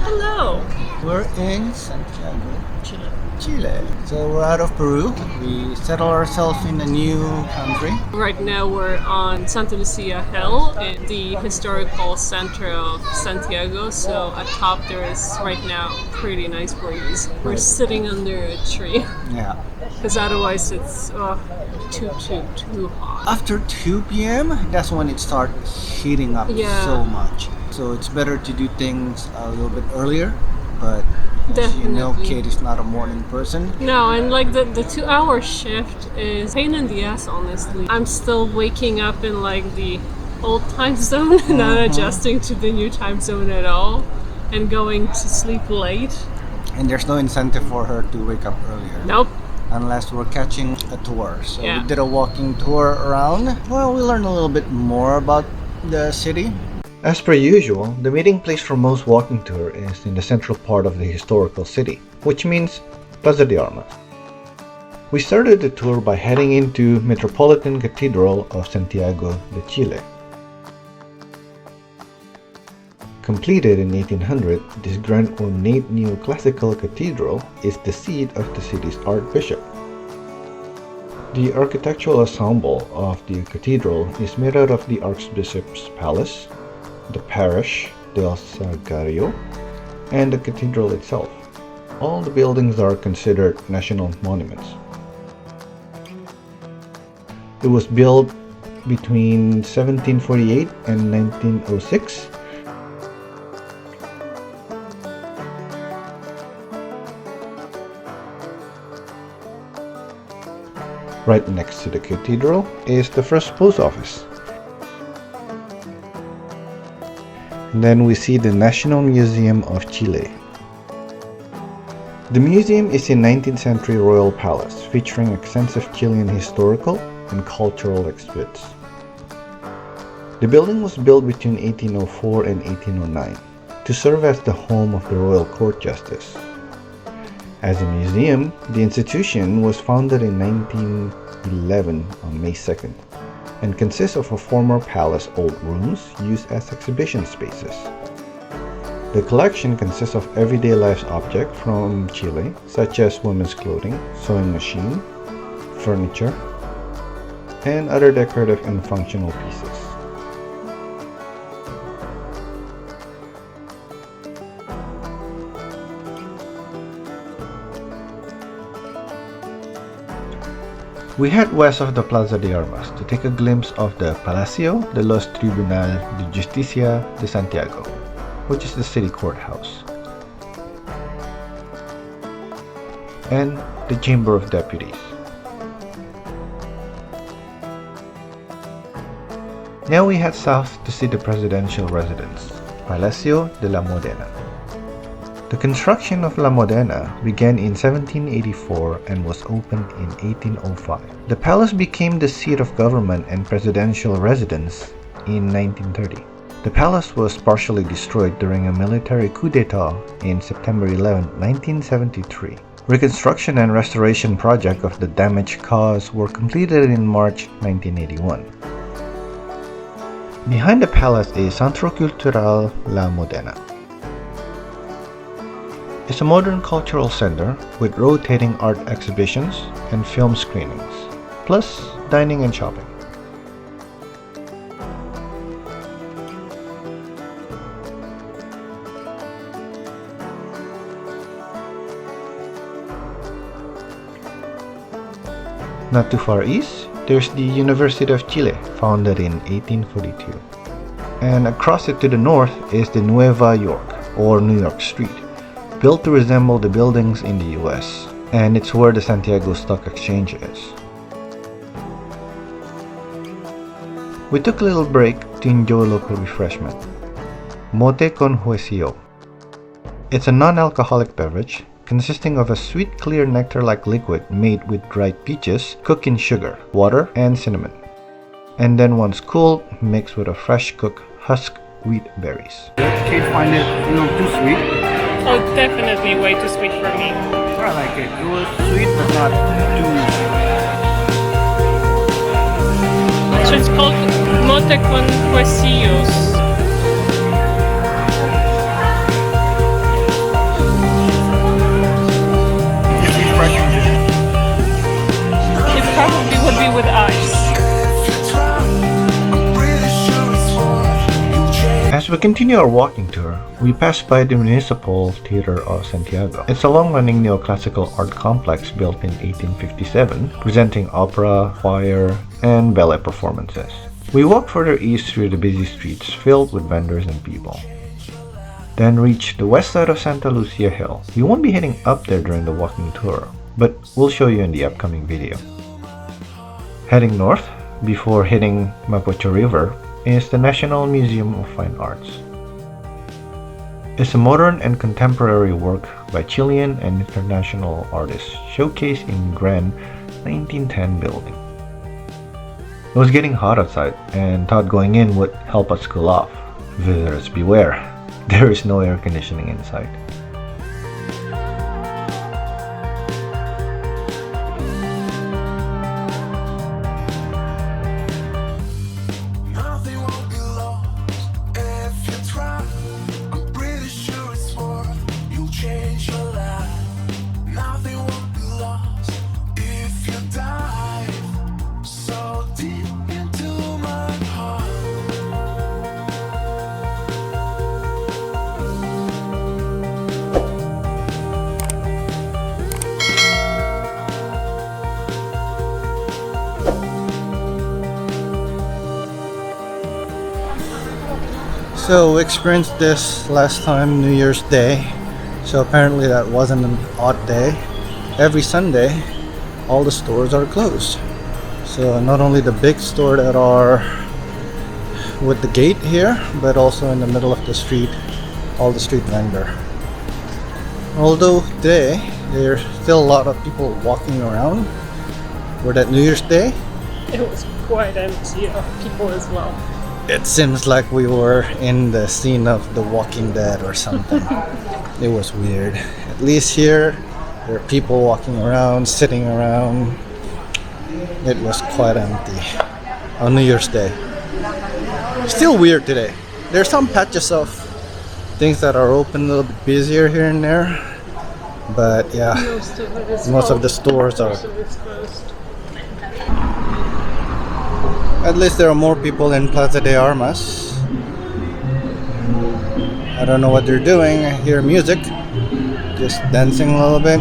Hello! We're in Santiago, Chile. So we're out of Peru. We settle ourselves in a new country. Right now we're on Santa Lucia Hill in the historical center of Santiago. So at top there is right now pretty nice breeze. We're sitting under a tree Yeah. because otherwise it's too hot. After 2 p.m., that's when it starts heating up Yeah. so much. So it's better to do things a little bit earlier. But as you know, Definitely. Kate is not a morning person. No, and like the 2 hour shift is pain in the ass, honestly. I'm still waking up in like the old time zone, not adjusting to the new time zone at all, and going to sleep late. And there's no incentive for her to wake up earlier. Nope. Unless we're catching a tour. So Yeah. we did a walking tour around. Well, we learned a little bit more about the city. As per usual, the meeting place for most walking tour is in the central part of the historical city, which means Plaza de Armas. We started the tour by heading into Metropolitan Cathedral of Santiago de Chile. Completed in 1800, this grand ornate neoclassical cathedral is the seat of the city's archbishop. The architectural ensemble of the cathedral is made out of the archbishop's palace, the parish del Sagrario, and the cathedral itself. All the buildings are considered national monuments. It was built between 1748 and 1906. Right next to the cathedral is the first post office. Then we see the National Museum of Chile. The museum is a 19th century royal palace featuring extensive Chilean historical and cultural exhibits. The building was built between 1804 and 1809 to serve as the home of the Royal Court Justice. As a museum, the institution was founded in 1911 on May 2nd. And consists of a former palace old rooms used as exhibition spaces. The collection consists of everyday life objects from Chile, such as women's clothing, sewing machine, furniture, and other decorative and functional pieces. We head west of the Plaza de Armas to take a glimpse of the Palacio de los Tribunals de Justicia de Santiago, which is the city courthouse. and the Chamber of Deputies. Now we head south to see the presidential residence, Palacio de la Modena. The construction of La Modena began in 1784 and was opened in 1805. The palace became the seat of government and presidential residence in 1930. The palace was partially destroyed during a military coup d'etat in September 11, 1973. Reconstruction and restoration projects of the damage caused were completed in March 1981. Behind the palace is Centro Cultural La Modena. It's a modern cultural center with rotating art exhibitions and film screenings, plus dining and shopping. Not too far east, there's the University of Chile, founded in 1842. And across it to the north is the Nueva York, or New York Street, built to resemble the buildings in the US, and it's where the Santiago Stock Exchange is. We took a little break to enjoy local refreshment. Mote con huesillo. It's a non-alcoholic beverage consisting of a sweet, clear nectar-like liquid made with dried peaches cooked in sugar, water, and cinnamon. And then once cooled, mixed with a fresh cooked husk wheat berries. Can't find it, too sweet. Oh, definitely way too sweet for me. I like it. It was sweet, but not too. So it's called mote con huesillos. It probably would be with ice. As we continue our walking tour, we pass by the Municipal Theater of Santiago. It's a long-running neoclassical art complex built in 1857, presenting opera, choir, and ballet performances. We walk further east through the busy streets filled with vendors and people. Then reach the west side of Santa Lucia Hill. We won't be heading up there during the walking tour, but we'll show you in the upcoming video. Heading north, before hitting Mapocho River, is the National Museum of Fine Arts. It's a modern and contemporary work by Chilean and international artists showcased in grand 1910 building. It was getting hot outside and thought going in would help us cool off. Visitors beware, there is no air conditioning inside. So we experienced this last time, New Year's Day. So apparently that wasn't an odd day. Every Sunday, all the stores are closed. So not only the big store that are with the gate here, but also in the middle of the street, all the street vendor. Although today, there's still a lot of people walking around for that New Year's Day. It was quite empty of people as well. It seems like we were in the scene of The Walking Dead or something. It was weird. At least here, there are people walking around, sitting around. It was quite empty on New Year's Day. Still weird today. There's some patches of things that are open, a little bit busier here and there. But yeah, most of the stores are. At least there are more people in Plaza de Armas. I don't know what they're doing. I hear music, just dancing a little bit.